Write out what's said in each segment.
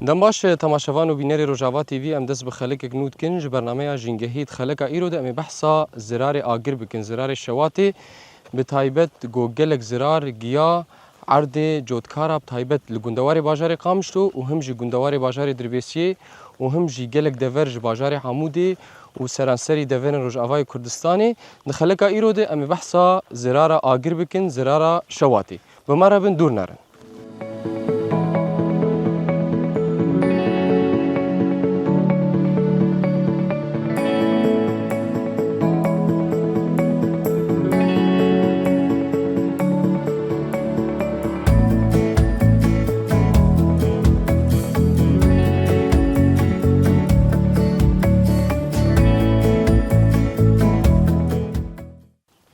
دمباش تماشاوان و بینری روجاوا تیوی ام دست به خلک گنود کنج برنامه جنگهید خلک ایرو ده ام بحثا زرار آگر بکن زرار شواتی به تایبت گوگلک زرار گیا عرض جودکارا به تایبت لگندواری بازار قامشتو و هم جی گندواری بازار دربیسیه و هم جی گلک دورج بازار حمودی و سرانسری دورن روجاوای کردستانی دخلک ایرو ده ام بحثا زرار آگر بکن زرار شواتی به مرابن دور نرن.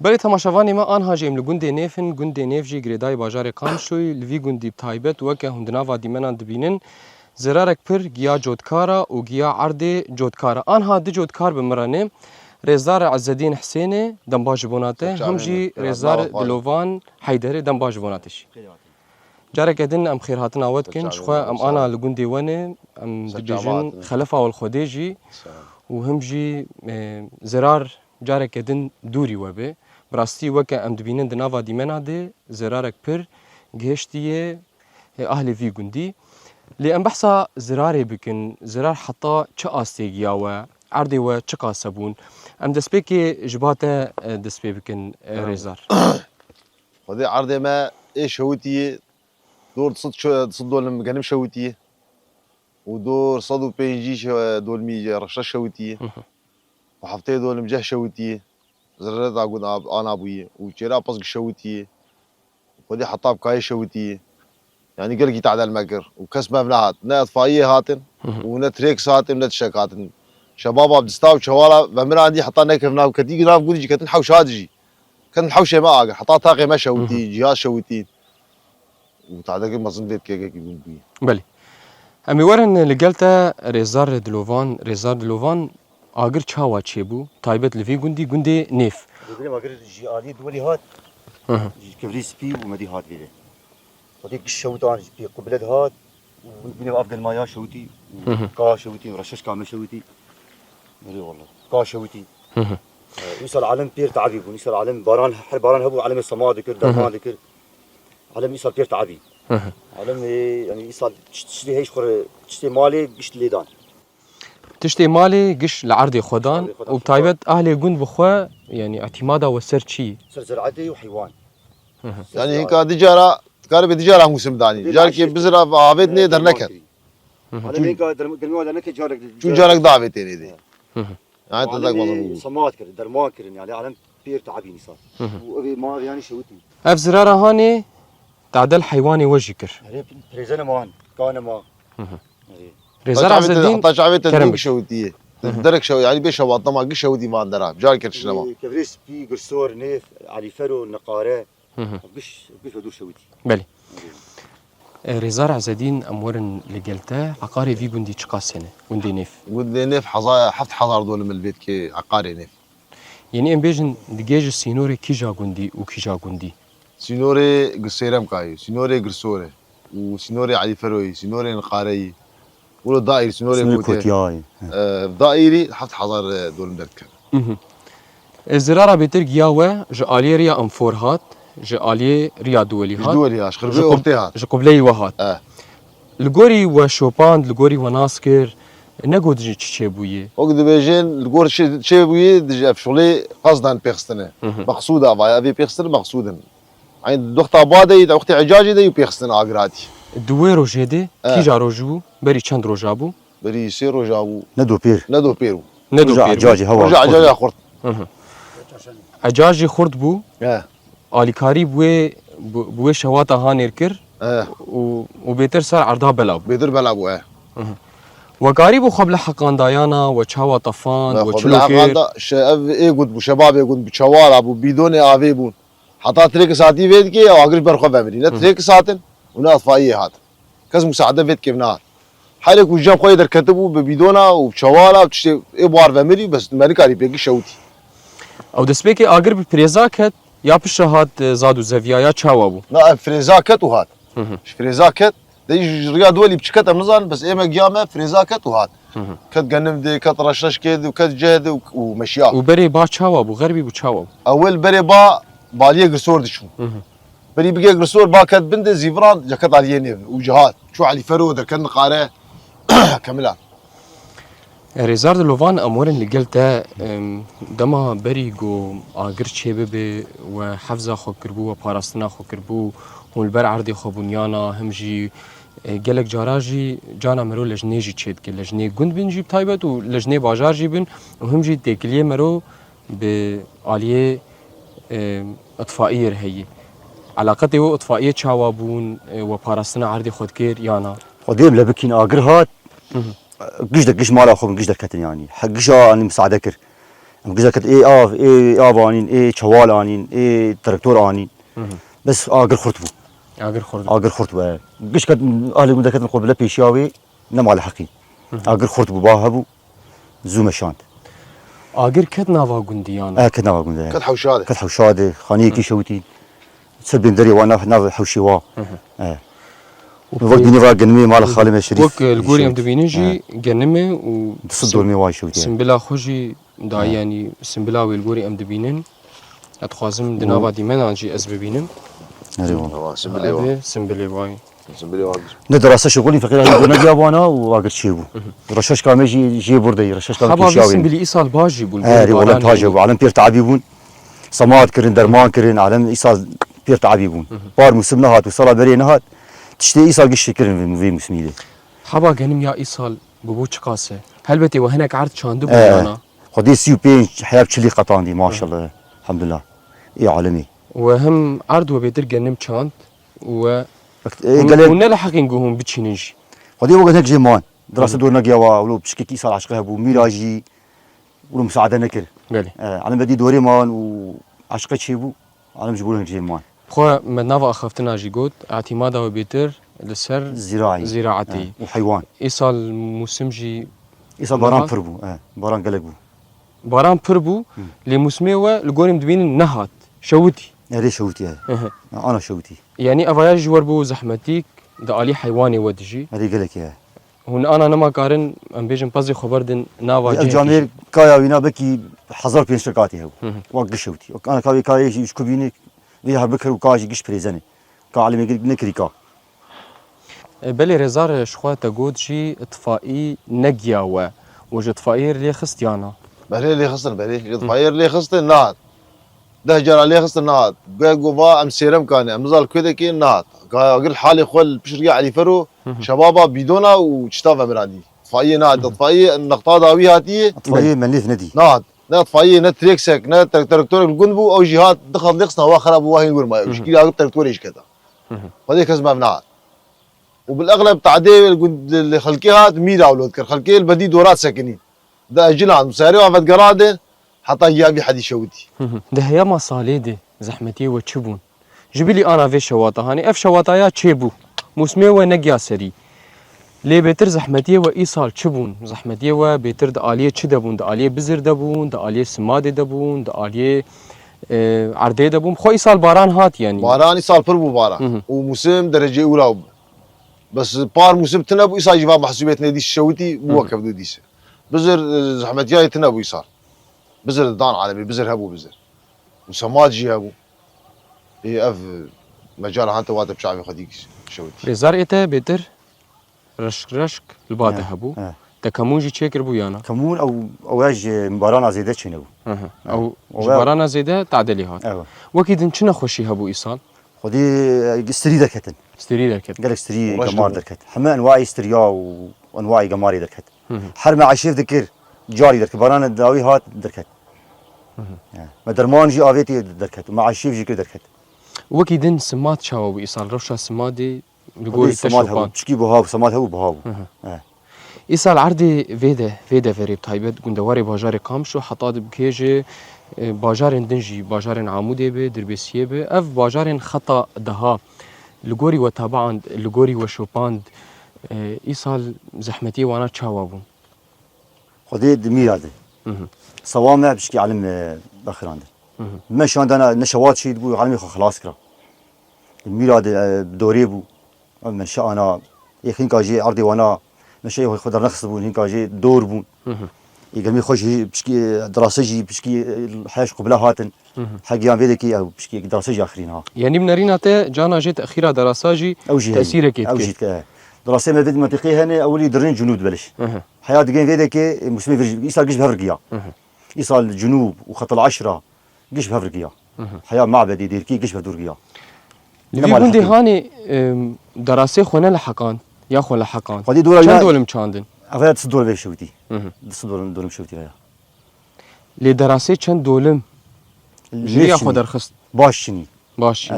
بله تماشاوانی ما آنها جیم لگوندی نیفن گوندی نیف جی گریدای بازار قامشوی لوی گوندی بتایبت وکه هندناوا دیمنان دبینن زرارک پر گیا جودکارا و گیا عرض جودکارا آنها دی جودکار بمرانه رزدار عزالدین حسین دنباج بوناته هم جی رزدار دلوان حیدر دنباج بوناتش جارك ادن ام خير هاتنا ودكن شخوا ام انا لگوندي ونه ام دبيجن خلفا والخديجي وهم جي زرار جارك ادن دوري وبه براستی وکه ام دبینن دناوا دیمنا ده زرارک پر گهشتیه اهل وی گوندی لی ام بحثا زراری بکن زرار حتا چه آستیگیا و عردی و چه قاسبون ام دسپیکی جباته دسپی بکن رزار خدي عرضي ما ايه شوتي دور صد دول مقنم شوتي ودور صدو بينجي دول مي رشا شوتي وحفتي دول مجه شوتي زررت اقول انا ابوي وشيرا بصق شوتي خدي حطاب كاي شوتي يعني قلقي تعدى المكر وكسبه بنات نا اطفائيه هاتن ونت ريكس هاتن ونت شك هاتن شباب بدستاو شوالا بمر عندي حطينا كفنا كتيجي ناف قولي كتن حوش هادجي كان حوشه ما اقل حطا طاقي ما شوتي جهاز شوتي وتعدى ما صنديت كيك يقول بي بله امی ورن لگلتا رزار دلوان آگر چاوا چه بو تایبت لوی گوندی نیف بقول ما قرر جي آلي دولي هات كفريس بي ومدي هات بيله وديك الشوطان بي قبلت هات وبني افضل مايا شوتي وكا شوتي ورشش كامل شوتي مري والله كا شوتي يوصل عالم بير تعبي يوصل عالم باران هبو عالم الصماد ذكر درمان ذكر عالم يوصل بير تعبي عالم يعني يوصل تشتري هيش خور تشتري مالي قشت ليدان تشتي مالي قش لعرض خدان وبتايبت اهل جند بخوا يعني اعتمادا وسر شي سر زرعتي وحيوان يعني هيك تجاره كارب تجاره موسم داني جارك بزرع عابد ني درنكت عالم هيك درموا درنكت جارك شو جارك دعوتي دي يعني تدق مظبوط صمات كر درمان كر يعني عالم بير تعبيني صار وابي ما يعني شوتي اف زرارة هاني تعدل حيواني وجهكر بريزنا مان كان ما رزار عزالدين حتى شعبيت الدوق شوتيه درك شو يعني بيشوا طما قش شوتي ما دراب جارك كرشنا كفريس بي قرصور نيف علي فرو نقاره قش ودور شوتي بله رزار عزالدين امورن لقلتا عقاري في جوندي تشقا سنه جوندي نيف ودي نيف حفت حضر دول من البيت كي عقاري نيف يعني ام بيجن دجاج السينوري كيجا جوندي وكيجا جوندي سينوري قصيرم كاي سينوري قرصوري وسينوري علي فروي سينوري نقاري ولا دائري سينوري كوتياي دائري حفت حضر دول مدركه الزرارة بيتر جياوة جالي ريا امفور هات جالي ريا دولي هات دولي هاش خربي اورتي هات جقبلي وهات الجوري وشوبان الجوري وناسكر نقود جي تشيبويه وقد بيجين الجور شيبويه دجا شغلي قصدا بيخستنه مقصوده فاي ابي بيخستن مقصودا عند دختة بادي دختة عجاجي دي بيخستن اقراتي دوي روجيدي كيجا روجو بري چند روجابو بري سي روجابو ندو بيرو عجاجي هوا رجع عجاجي خرط عجاجي خرط بو آليكاري بوي شواتا هانير كر وبيتر سار عرضها بلاب بيتر بلابو وقاري بو قبل حقان دايانا وچاوا طفان وچلوكير ايه قد بو شباب يقول بشوال ابو بيدون افي بون حتى تريك ساعتي فيد كي او اقرب برخو بامري لا تريك ساعتن ونا اطفائيه هات كاز مساعده فيد كيف نار حالك وجاب خوي در كتبوا ببيدونا وبشوالا وتشتي ابوار بامري بس مريكاري بيجي شوتي او دسبيكي اقرب بريزاكت يا بشهات زادو زفيا يا چاوا بو لا فريزاكت وهات فريزاكت ديج رياض ولي بشكتها منظن بس إما قيامة فريزا كت وهات كت جنم دي كت رشاش كده وكت جهد ومشيا وبري با چاوا بو غربي بو چاوا بو أول بري با باليه قصور دشو بري بقى قصور با كت بند زيفران جكت على ينيف وجهات شو علي فرو ذا كن قارة كاملة ريزارد لوفان امورن اللي قلته دما بري جو اگر چه به و حفظه خو کربو و پاراستنا خو کربو و البر عردي خو بنيانا همجي گلک جاراجي جانا مرو لجنيجي چيت که لجني گند بنجي بتايبت و لجني باجار جيبن و همجي تكليه مرو بعاليه اطفائيه هي علاقته و اطفائيه چاوابون و پاراستنا عردي خود كير يانا خديم لبكين اگر هات قش مال اخو قش كتن يعني حقش اني مساعده كر قش كت اي افانين اي شوال انين اي تراكتور انين بس اگر خرطبو اگر خرطبو قش كت اهل قد كتن قبل بيشاوي نم على حقي اگر خرطبو باهبو زوم شانت اگر كت نافا گنديانا كت نافا قندي كت حوشاده خانيكي شوتي سبين دري وانا ناف حوشيوا وقت نيفا جنمي مال خالي مشريف وك الجوريم دبينجي جنمي و تصدر مي واي شوتي سنبلا خوجي دا يعني سنبلا والجوري ام دبينن اتخازم دنابا ديمن انجي اس ببينم ايوه سنبلي واي ندراسه شغلي فقير هذا نجي ابوانا واقر شيبو رشاش كامي جي بردي رشاش كامي حبا شاوي سنبلي ايصال باجي بول والله تاجب وعلم بير تعبيبون صماد كرين درمان كرين علم ايصال بير تعبيبون بار موسمنا هات وصلا برينا هات تشتي ايصال قش كرين في موسمي حبا جنم يا ايصال ببو چقاسه هلبتي وهناك عرض شاندو انا خدي سيو بين حياه تشلي قطاندي ما شاء الله الحمد لله اي عالمي وهم عرض وبيدر جنم شاند و قال ونلحق نقوم بتشينجي خدي وقت هيك جيمان دراسه دورنا قيوا ولو بشكي ايصال عشقها ابو ميراجي ولو مساعده نكر قالي على بدي دوري مان وعشقه شيبو على مجبور هيك جيمان خو من نافا اخفتنا جي قوت اعتماده وبيتر لسر زراعتي وحيوان ايصال موسم جي ايصال باران فربو باران قلقبو باران بربو لموسمي و لقوني مدبين نهات شوتي هذه شوتي انا شوتي يعني افاياج وربو زحمتيك دا علي حيواني ودجي هذه قالك يا هون انا نما قارن ام بيجن بازي خبردن ناوا الجامير كايا وينا بكي حزر بين شركاتي هو وقش شوتي انا كاي يشكبيني ليها بكر وكاجي قش بريزني كعلم نكريكا بلي رزار شخواتا قود جي اطفائي نقيا وجه اطفائي اللي خستيانا بلي اللي خصن بلي اطفائي اللي خصن نات ده جرى اللي خصن نات قوبا ام سيرم كان امزال كذا كي نات قال حالي خل بشرقي علي فرو شبابا بيدونا وشتافا مرادي اطفائي نات اطفائي النقطه داوي هاتي اطفائي مليث ندي نات اطفائي نت تريكسك نت تراكتور الجنبو او جهات دخل لقصنا واخرب واهي نقول ما مشكله اقول تراكتور ايش كذا هذيك كزمه منعت وبالاغلب تعدي اللي خلقيها ميدا ولود كر خلقي البدي دورات ساكنين ده اجلان مساري وعفت قرادن حتى يابي حد يشوتي ده هي مصاليدي زحمتي وتشبون جبلي انا في شواطه هاني اف شواطايا تشيبو موسمي ونقيا سري لي بيتر زحمتي وايصال تشبون زحمتي وبيتر داليه تشدبون داليه بزر دبون داليه سماد دبون داليه عردي دبون خو ايصال باران هات يعني باران ايصال بربو باران وموسم درجه اولى بس بار موسم تنبو ايصال جواب محسوبيه نادي الشوتي موقف دوديسه بزر زحمتي تنبو ايصال بزر دان عالمي بزر هبو بزر وسماد جي هبو هي اف مجال هانت واتب شعبي خديك شوتي رزار ايتا بيتر رشك الباده هبو تكمون جي تشيكر بو يانا كمون او اج مبارانا زيده تشنو او مبارانا زيده تعدلي هات وكيد نشنا خوشي هبو ايصال خدي استري دركتن استري دركت قالك استري قمار دركت حما انواع استريا وانواع قماري دركت حرم عشيف ذكر جاري دركت بارانا داوي هات دركت ما درمان جي افيتي دركت مع عشيف جي دركت وكيدن سمات شاو ايصال روشا سمادي بيقول تشوبان تشكي بهاب سمات هو بهاب ايصال عردي فيدا فريب تايبت گندواري باجار قامشو حطاد بكيجي باجار دنجي باجار عمودي به دربسيه به اف باجار خطا دها لغوري وتابعند لغوري وشوباند ايصال زحمتي وانا تشاوابون خدي دميرادي صوامع بشكي علم باخراند مش عندنا نشوات شي تقول علمي خلاص كرا الميلاد دوريبو من شاء انا يخين كاجي عرضي وانا ماشي هو خضر نخص بون هين كاجي دور بون يقلمي خوش بشكي دراسجي بشكي الحياة قبلها هاتن حقيان فيدكي او بشكي دراسجي اخرين يعني بنرينا تا جانا جيت اخيرا دراساجي اوجي تاثيرك اوجي دراسه ما بد منطقي هنا اولي درين جنود بلش حياة جين فيدكي مسلمي يصال قش بهرقيا يصال الجنوب وخط العشرة قش بهرقيا حياة معبد يدير كي قش بهرقيا اللي بيقول هاني دراسه خونا لحقان يا خو لحقان قدي دور كم دول مشاندن افا تصدور بشوتي تصدور دول مشوتي هيا لي دراسه چند دولم جريا خو درخست باش شني باش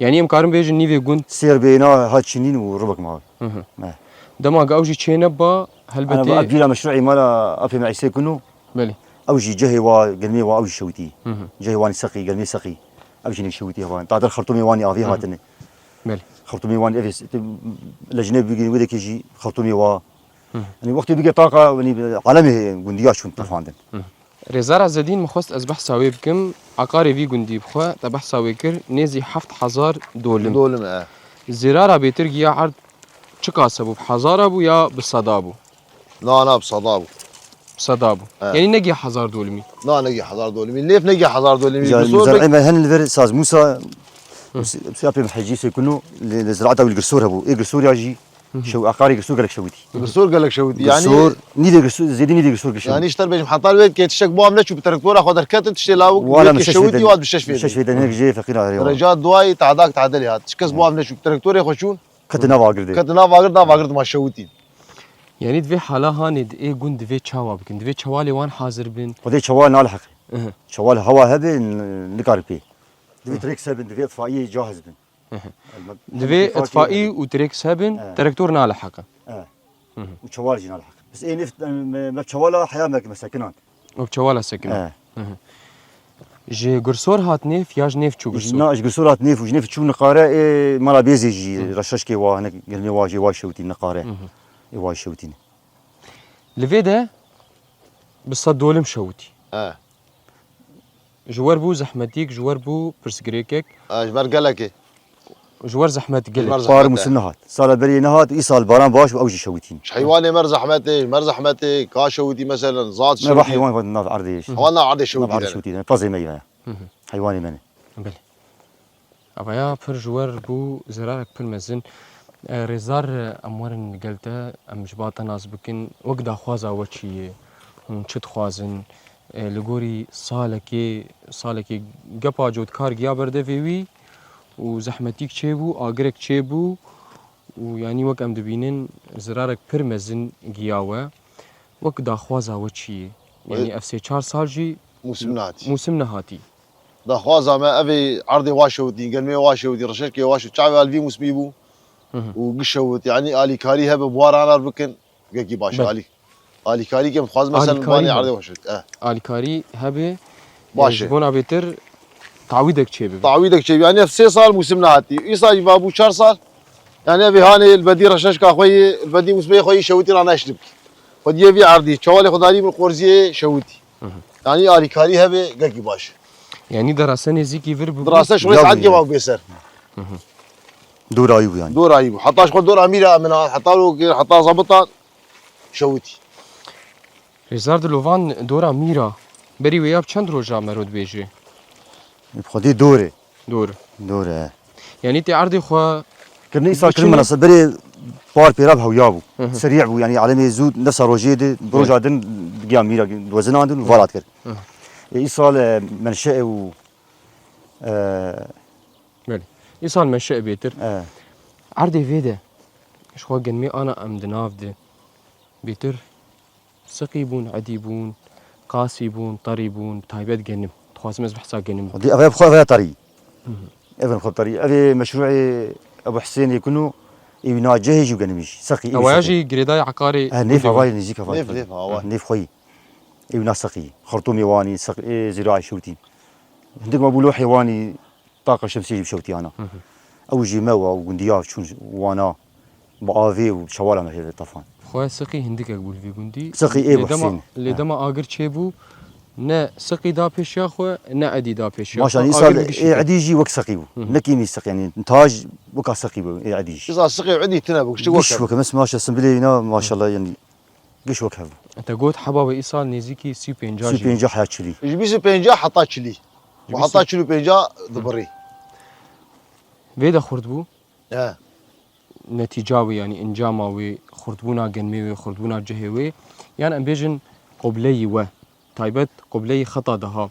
يعني امكارم بيج نيفي جون سير بينا هاد شنين وربك معاي دما اوجي تشينا با انا هلبتي ابجي مشروعي مالا افي معي سيكونو بلي اوجي جهي وا قلمي وا اوجي شوتي جهي واني سقي قلمي سقي اوجي نشوتي وان تعدل خرطومي واني افي هاتني بلي خرطومي واني افي الاجنبي بيجي ودك يجي خرطومي وا يعني وقت بيجي طاقه يعني عالمي جندياش كنت فاندن رزار زدين مخست ازبح ساوي بكم عقاري في جندي بخوا تبح ساوي كر نيزي 7000 دولم دولم زرارة بيترجي عرض چقاسبو بحزار ابو يا بالصدابو لا بصدابو بصدابو يعني نجي 1000 دولمي لا نجي 1000 دولمي ليف نجي 1000 دولمي زرعي ما هن الفر ساز موسى بسيابي محجي سيكونو لزراعته والقرصور ابو ايه قرصور يجي شو عقاري قرصور قالك شوتي القصور قال لك شوتي يعني قرصور نيدي قرصور زيدين نيدي قرصور قشوتي يعني اشتر بيج محطة البيت كي تشك بو عملت شو بتركتورا خد ركات تشتي لاوك وانا مش شوتي واد بالششفي بالششفي هناك جاي فقير عليه رجال دواي تعداك تعدلي هات تشكس بو عملت شو بتركتورا يخشون كتنا واقردي كتنا فاقرد ما شوتي يعني دفي حالا هاني ايه جون دفي تشاوا بكن دفي تشوالي وان حاضر بين ودي شوال نالحق شوال هوا هبي نقارب بيه دفي تريك سبن دفي اطفائي جاهز بن دفي اطفائي وتريك سابن تركتور نالحقه وشوال جينا الحق بس ايه نفت ما شوالا حياه مساكنات وبتشوالا سكن جي قرصور هات نيف ياج نيف تشو قرصور ناش قصورات نيف وجنيف تشوف نقاره إيه مالا بيزي جي رشاشكي وا هناك قلني واجي واي شوتي نقاره اي واي شوتي لفيدا بالصد دولم شوتي جوار بو زحمتيك جوار بو برسكريكك اجبر قالك جوار زحمت قلت صار مسنهات صار بري نهات يصال باران باش واوجي شوتين مش حيواني مرزحمتي كاشوتي مثلا زاد ما شوتي حيوان ناف عرضيش وانا عادي ناف عرض شوتي شوتي فازي مي حيواني مني بله أبايا بر جوار بو زرارك بر مزن رزار أمورن قلتا أم جباطا ناس بكن وقدا خوازا وچي چت خوازن لگوری سالکی گپا جود کار گیا برده وی و زحمتیک چه بو آگرک چه بو و یعنی وک ام دبینن زرارک پر مزن گیاوه وک دا خوازا و چیه یعنی اف 4 سال جی موسم نهاتی دا خوازا ما ابي عرضي واشوتي قلمي واشوتي رشاشكي واشو شعبي الفي موسمي بو وقشوت يعني الي كاري هبه بوارانا بكن قاكي باشا الي كاري كم خواز مثلا باني عرضي واشوت الي كاري هبه باشا جبونا بيتر تعويدك چه ببي تعويدك چه يعني في 6 سال موسم نهاتي ايصا بابو 4 سال يعني ابي هاني البدي رشاشك اخوي البدي موسمي اخوي شوتي رانا اشلب فدي ابي عرضي شوالي خداري من قرزيه شوتي يعني الي كاري هبه قاكي باشا يعني دراسه نزيكي فير دراسه شوي ساعات جواب بيسر دور ايوب يعني دور ايوب حطاش خد دور اميره من حطها ظبطها شوتي رزار دلوفان دورا ميرا بري وياب چند روجا مرود بيجي بخدي دوري دور يعني تي عرضي خو كرني صار كل مناصب بري بار بيراب هو يابو سريع بو يعني على زود نفس روجيد بروجا دن دقيا ميرا وزن عندن فالات كر ايصال منشأ و بلي ايصال منشأ بيتر عرضي فيدا شخوا جنمي انا ام دناف دي بيتر سقيبون عديبون قاسيبون طريبون تايبات جنم تخاصم از بحسا جنم دي ابي بخو طري ابن خو طري ابي مشروعي ابو حسين يكونوا يبنا جهج وجنميش سقي اواجي جريداي عقاري نيف هواي نزيك هواي نيف هواي نيف خوي يبنا سقي خرطومي واني سقي زراعي شوتي عندك ما بقولوا حيواني طاقه شمسيه بشوتي انا او جيماوا وجنديا شون وانا بعافي وشوارع ما هي طفان خويا سقي هندك اقول في جندي سقي ايه بحسين اللي دما اجر تشيبو نا سقي دا بيش يا خو نا ادي دا بيش ماشي يعني صار ايه عديجي وك سقيو نكيني سقي يعني انتاج بوكا سقي بو عديش إذا سقي عدي تنابو قشتي قش وكب وكا مس ماشا سنبلي ما شاء الله يعني قش وكا انت قلت حبابة إيصال نزيكي سي بينجا سي بينجا حياة شلي يجبيسي بينجا حطا تشلي وحطا تشلي بينجا دبري فيدا خردبو اه نتیجاوی یعنی انجاماوی خردبونا گنمیوی خردبونا جهوی یعنی ام بیجن قبلی و تایبت قبلی خطا دها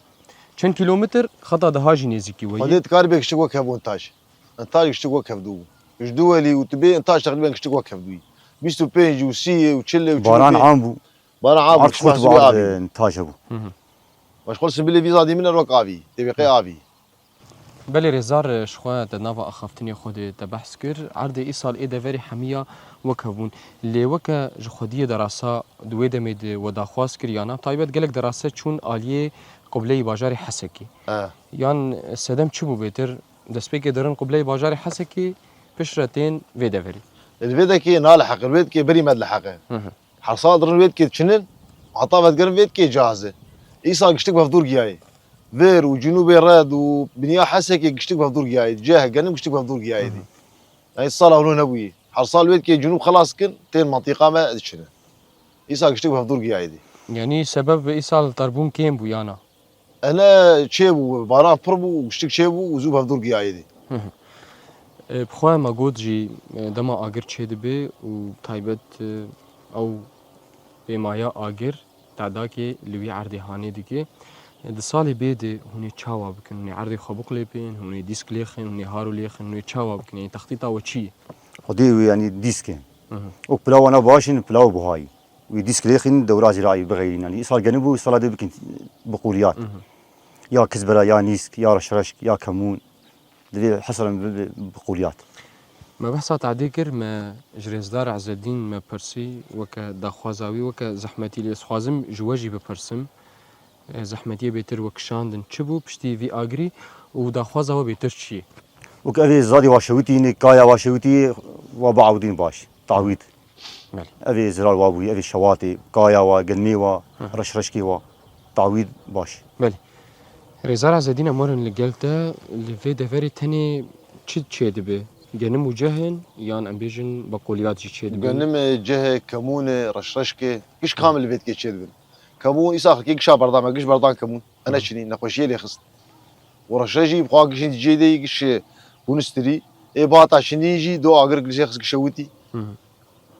چند کیلومتر خطا دها جی نزیکی وی خديت كاربي قشتي وكب انتاج انتاج قشتي وكب دو ايش دولي وتبي انتاج تقريبا قشتي وكب دوي بيستو بينجي وسي وتشلي باران عام بو باران عام عرض شو فوت سبي بعض ابي انتاج ابو واش قول سبي لي فيزا دي من الوك ابي تبي قي ابي بله رزار شخوا دناوا اخافتنی خود تبحث کر عرض ایصال ایده وری حمیه وکبون لی وک جخودی دراسه دوی دمید و داخواست کر یانا تایبت گلک دراسه چون آلیه قبلی باجار حسکی اه یان سدم چی بو بهتر دسپیک درن قبلی باجار حسکی پشرتین ویده وری الفيدا كي نالحق الفيد كي بري مد لحقه حصاد الفيد كي تشنن عطابت قرن الفيد كي جاهزه ايسا قشتك بفدور جاي فير وجنوبي راد وبنيا حسكي قشتك بفدور جاي جاه قنم قشتك بفدور جاي دي يعني الصلاة ولون ابوي حصال الفيد كي جنوب خلاص كن تين منطقة ما تشنن ايسا قشتك بفدور جاي دي یعنی سبب ایصال طربون کیم بو یانا انا تشيبو باران بربو وقشتك تشيبو وزو بفدور جاي دي بخواه ما گود جی دما آگر چه دبی و تایبت او بیمایا آگر تعدا که لوی عردی هانی دیگه ده سالی بیده هونی چاوا بکن هونی عردی خابق لیپین هونی دیسک لیخن هونی هارو لیخن هونی چاوا بکن یعنی تخطیطا و چی خدي يعني ديسكين وبلاو انا باشين بلاو بهاي ويديسك ليخين دورات زراعي بغيرين يعني صار جنبه صار ده بكن بقوليات يا كزبره يا نيسك يا رشرشك يا كمون دليل حصل بقوليات ما بحثا تعدی کر ما جریزدار عز الدین ما پرسی وکا داخوازاوی وکا زحمتی لیس خوازم جواجی بپرسم زحمتی بیتر وکشاندن چه بو پشتی وی آگری و داخوازاوا بیتر چیه وكأبي زادي واشوتي نكايا واشوتي وبعودين باش تعويض بله أبي زرار وابوي أبي شواتي كايا وقلمي ورشرشكي وتعويض باش بله رزار عز الدین امورن لگلتا لفی دفری تنی چه دبه گنم و جهن یان ام بیجن بقولیات جی چه دبه قنم جهه كمونه رشرشكه كش كامل الفيد كي تشيبن كمون ايسا كي قشا بردان ما قش بردان كمون انا شني نقوشيه لي خصت ورشاجي بقى قشين جيدي قش ونستري اي باطا شني يجي دو اقر قشي خص قشوتي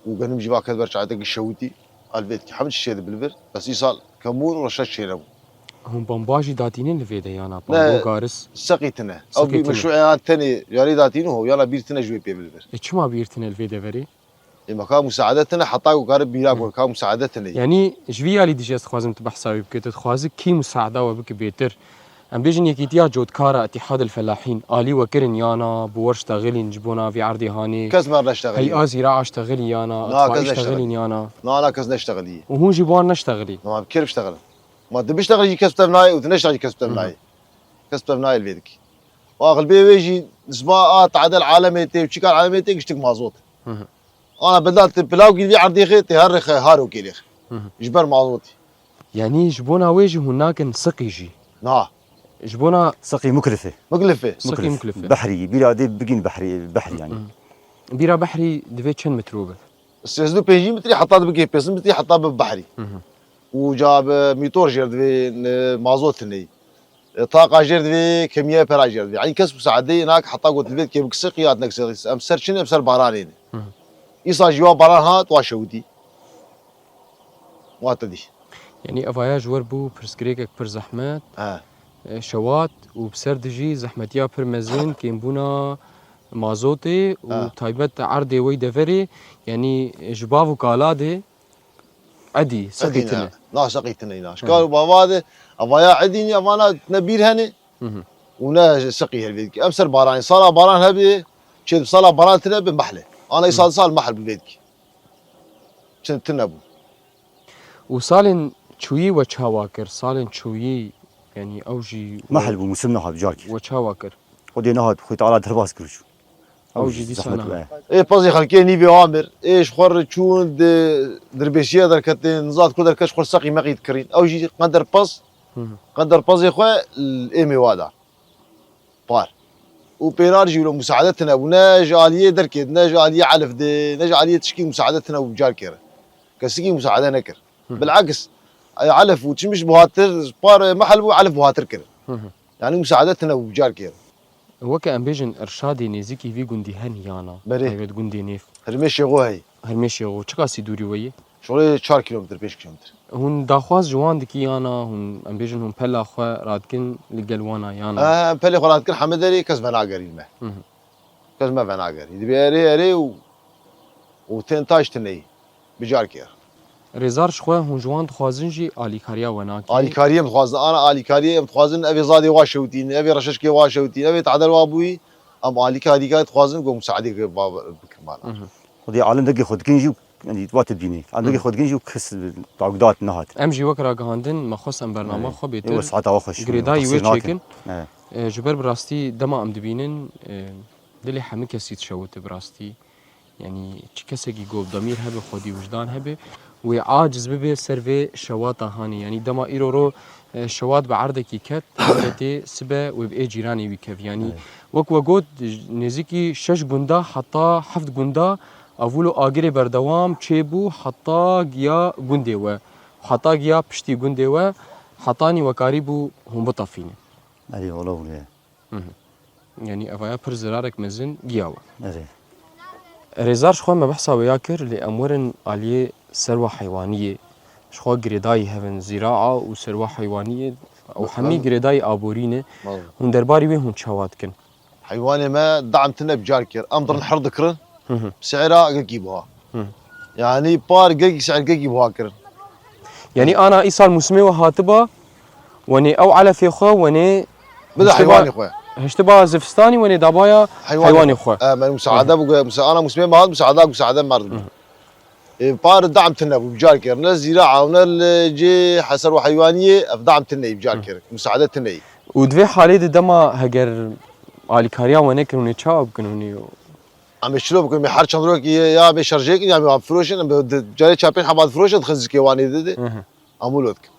وقنم جي باكد برشا عتق قشوتي الفيد كي حمد الشيء بالفر بس يصال كمون ورشاش شينو هم بامباجی داتینین لفی ده یانا لا. بامبو گارس سقيتنا او سقيتنا. بمشروعات تاني جاريداتينو هو يلا بيرتنا جوي بي بالفر چما بیرتین لفی دفری اما كان مساعدتنا حطاق وقارب بيلاك وكان مساعدتنا یعنی جوی علی دیجه خوازم تبحثاوی بکت خوازی کی مساعده و بک بیتر ام بیجن یکیتیا جودکارا اتحاد الفلاحین آلی وکرن یانا بورش تغلین جبونا في عرضی هانی كاس ما نشتغل هي زراعة اشتغل يانا لا، اطفاء كذا اشتغل اشتغل. يانا لا كاس نشتغل هي وهو جيبوان نشتغلي ما كيف اشتغل ما تبي اشتغل يجي كسب تمناي وتنشتغل يجي كسب تمناي كسب تمناي الفيدك واغل بي ويجي سباقات عدل عالميتي وشيكال عالميتي قشتك مازوت انا بدلت بلاو كي عندي خيتي هرخ هارو كيليخ جبر مازوتي يعني جبونا ويجي هناك سقيجي نا جبونا سقي مكلفة مكلفه سقي مكلفة بحري بلا دي بقين بحري يعني بيرا بحري دفيت شن متروبة السيزدو بيجي متري حطات بكي بيس متري حطات ببحري وجاب ميتور جرد في مازوت ني طاقه جرد في كميه برا جرد يعني كسب سعدي هناك حطا قلت البيت كيف سقيات نكسر امسر شنو امسر بارانين يصا جوا باران هات واشودي واتدي يعني افاياج وربو برسكريكك بر زحمات ها شوات وبسردجي زحمتيا بر مزين كيمبونا مازوتي وتايبت عرضي وي دفري يعني جباف وكالادي عدي سقيتنا لا سقيتنا ناش قالوا بابا هذا افايا عديني افانا نبير هني ونا سقي البيت امسر باران صار باران هبي شد صار باران تنب محله انا يصال صار محل بالبيت كنت تنبو وصالن شوي وشاواكر صالن شوي يعني اوجي محل بمسمنا هاد جاركي وشاواكر ودينا هاد خويت على درباس كرشو اوجي دي سنة ايه بازي خلكيني بيوامر ايش خور تشون دربيشيه در كتن نزاد كل در كش خور سقي ما يتكرين او جي قدر باز قدر باز يا خويا الايمي وادا بار وبينارجي ولو مساعدتنا وناج آلية دركت ناج آلية علف دي ناج آلية تشكي مساعدتنا وبجار كير كسكي مساعدة نكر بالعكس علف وتشمش بوهاتر بار محل علف بوهاتر كر يعني مساعدتنا وبجار كير وكا امبيجن ارشادي نزيكي في جندي هنيانا بري. تايبت جندي نيف هرمش يغوهي هرمشي و چقاسي دوري وي شغله 4 كيلومتر 5 كيلومتر هون داخواز جوان دكي يانا هون امبيجن هون بلا خوا رادكن لقلوانا يانا بلي خلات كل حمدري كز فناغري ما كز ما فناغري دي اري وتنتاج تني بجار كير ريزار شخوا هون جوان دخوازن جي اليكاريا وناكي اليكاريه متخوازن انا اليكاريه متخوازن ابي زادي واشوتين ابي رششكي واشوتين ابي تعدل وابوي ام اليكاريه تخوازن قوم مساعدي بكرمان ودي عالم دقي خد كنجي يعني توات الديني عالم دقي خد كنجي وكس تعقدات نهات ام جي وكرا غاندن مخص ام برنامج خو هو بيتر ساعات واخش جريداي وي تشيكن إيه. جبر براستي دما ام دبينن دلي حمي كسيت شوت براستي يعني كسكي جوب ضمير هبه خودي وجدان هبه وعاجز ببي سيرفي شواطه هاني يعني دما ايرورو شوات بعرضكي كت تي سبا وباي جيراني ويكف يعني وك وجود نزيكي شش جندا حتى حفت جندا اولو اگري بردوام تشيبو حتى جيا جندي و حتى جيا بشتي جندي و حطاني وكاريبو هم بطفينه اي والله ولا يعني افايا پر زرارك مزن جياوا اي ريزار شخوا ما بحثا وياكر لأمور عليه ثروة حيوانية شخوا جريداي هفن زراعة وثروة حيوانية أو حمي جريداي آبورينة هون درباري وين هون شوات كن حيواني ما دعمتنا بجار كير امضر نحر ذكرن سعرها قيبوها يعني بار قيق سعر قيبوها كرن يعني أنا إيصال مسمى وهاتبا وني أو على في خوا وني بدا حيواني خويا هشتبا زفستاني وني دابايا حيواني خوا من مساعدة انا مسمى ما هاد مساعدة مرض بار دعمتنا بجار كير ناس زراعة ونال جي حسر حيوانية دعمتنا بجار كير مساعدتنا ودفي حالي دما هجر على كاريا وني كنوني تشاب كنوني عم يشرب كل محر شندروك يا بشرجيك يا عم فروشن جاري شابين حبات فروشن تخزك كيواني ددي امولودك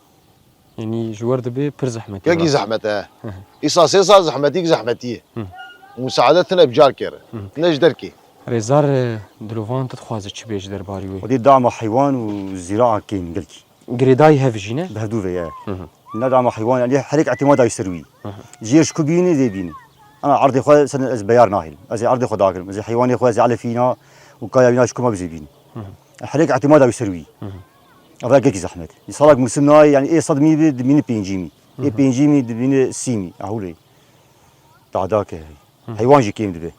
يعني جوار دبي بر زحمة يجي زحمته إيصا زحمتيك زحمتيه مساعدتنا بجار كير نج دركي ريزار دلوفان تتخواز تشبيش درباري وي ودي دعم حيوان والزراعه كاين قلتي جريداي هافجينه بهدو فيا لا دعم حيوان يعني حريك اعتماد يسروي جيش كوبيني زي بيني انا عرضي خو سنه از بيار ناهل از عرضي خو داكل زي حيواني خو زي على فينا وكايا بينا شكو ما بزيبيني حريك اعتماد يسروي هذا كيك زحمت يصلك مسمناي يعني ايه صدمي من بينجيمي ايه بينجيمي من سيمي اهولي تعداك حيوان جي كيم دبي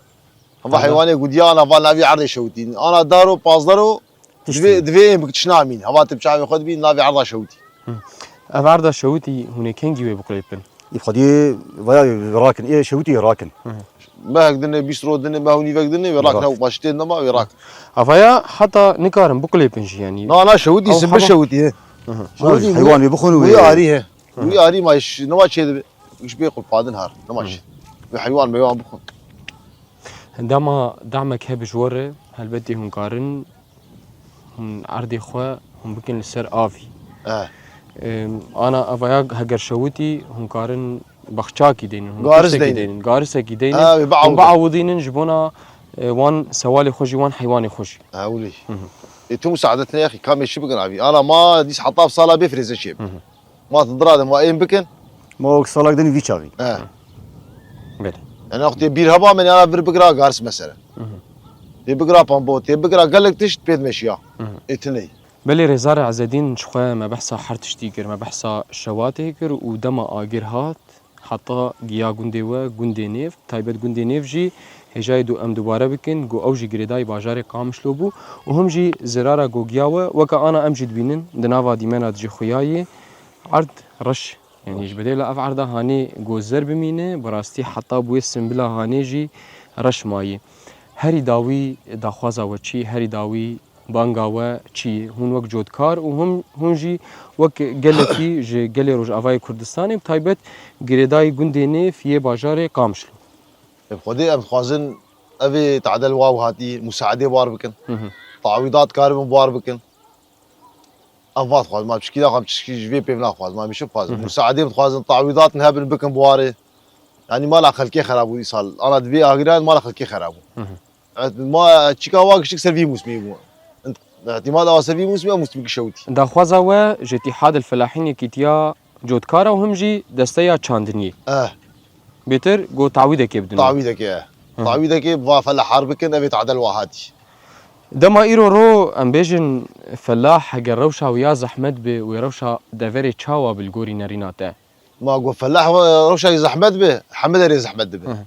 هذا حيواني قديا انا فالنافي عرضي شوتين انا دارو باصدرو دفي بكتشنامين هذا تبشعي خد بي نافي عرضه شوتي أفعرض شوتي هنا كنجي بقليبن يفقدي ويا راكن ايه شوتي راكن ما هكذا بيسرو دني ما هوني فكذا وراكن او باشتين ما وراكن أفايا حتى نكارن بقليبن يعني انا شوتي سب شوتي شوتي حيوان يبخون ويا اريه ويا اري ماش نواش هذا ايش بيقول بعد نهار نواش حيوان ما يوان بخون عندما دعمك هب جوره هل بدي هون قارن هون عرضي خوا هون بكن السر آفي أنا أفايا هجر شوتي هون قارن بخشاكي دين غارسكي دين هم بعوضين جبونا وان سوالي خوشي وان حيواني خوشي ولي انتم مساعدتنا يا اخي كم يشي بكن عبي انا ما ديس حطها في صاله بيفرز الشيء ما تضراد ما اين بكن ما صالك دني في شاغي بله انا اختي بير هبا من انا بير بقرا غارس مثلا بقرا بامبوت بقرا قال لك تشت بيد مشيا اتني بلي رزار عزدين شخوا ما بحثا حرتش تيكر ما بحثا شواتيكر ودما آجر هات حتى جيا جندي جندي نيف تايبت جندي نيف جي هجاي دو ام دوباره بكن جو اوجي جريداي باجاري قامش لوبو وهم جي زرارة جو جياوه وكا انا امجد بينن دنافا ديمانا جي خوياي عرض رش يعني جبدي لا اف عرضه هاني جو زر بمينه براستي حتى بو السنبلا هاني جي رش ماي هري داوي داخوازا وچي هري داوي بانگاوه چی هون وقت جودکار و هم هونجی وقت گلتی ج گلی روز آوای کردستانی بتایبت گریدای گندینه فیه باجار قامشلو. خودی ام خوازن ابي تعدل واو هاتي مساعده بار بكن تعويضات كارم بار بكن افات خواز ما بشكي لا خم تشكي جوي بيبنا خواز ما مش خواز مساعده خوازن تعويضات نهبن بكن بواري يعني ما لا خلكي خرابو يصال انا دبي اغران ما لا خلكي خرابو ما تشيكا واقش سيرفي موسمي انت اعتماد على سيرفي موسمي شوتي داخوازا و جي اتحاد الفلاحين كيتيا جودكارا وهم جي دستيا تشاندني بيتر جو تعويدك يبدو تعويدك يا تعويدك فلا حربك نبي تعدل واحاتي دما ايرو رو ام بيجن فلاح جروشا ويا زحمت بي ويروشا دافيري تشاوا بالجوري ناريناتا ما اقول فلاح روشا زحمت به حمد ري زحمت به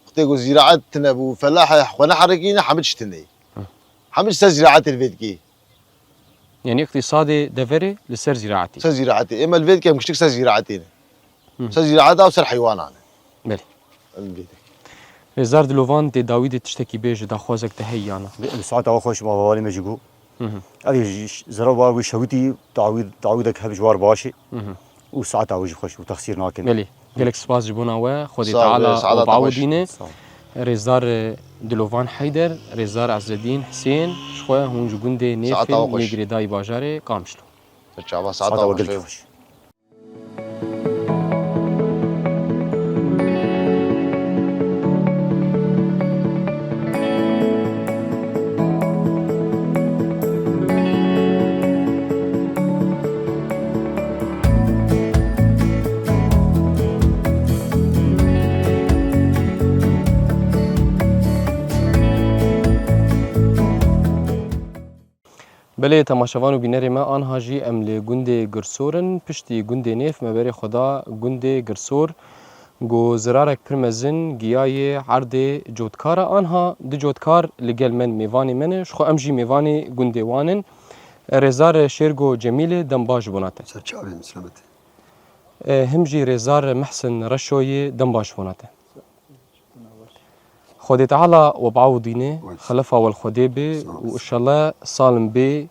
اختي قول زراعه تنبو فلاح وانا حركينا حمدش تني حمدش زراعه الفيدكي يعني اقتصادي دافيري لسر زراعتي زراعتي اما الفيدكي مش تكسر زراعتين زراعه او سر حيوان انا بلي الفيدكي هزار دلوفان دي داويد تشتكي بيج داخوازك تهي انا ساعات خوش ما بالي مجيكو هذه زرا باغي شوتي تعويدك هبجوار باشي وساعات عوج خوش وتخسير ناكن بلي قالك سباس جبونا و خدي تعالى وبعودينه ريزار دلوفان حيدر ريزار عز الدين حسين شخوه هون جوندي نيفن نيجري داي باجاري قامشلو ساعات وقلت خوش بله تماشاوان و بینری ما آنها جی ام لی گنده گرسورن پشتی گنده نیف مبری خدا گنده گرسور گو زرارک پرمزن گیای عرض جودکار آنها دی جودکار لگل من میوانی منش خو ام جی میوانی گنده وانن رزار شیرگو جمیل دنباج بوناته سرچاوی مسلمت هم جی رزار محسن رشوی دنباج بوناته خدي تعالى وبعوضيني خلفها والخدي بي وإن شاء الله صالم بي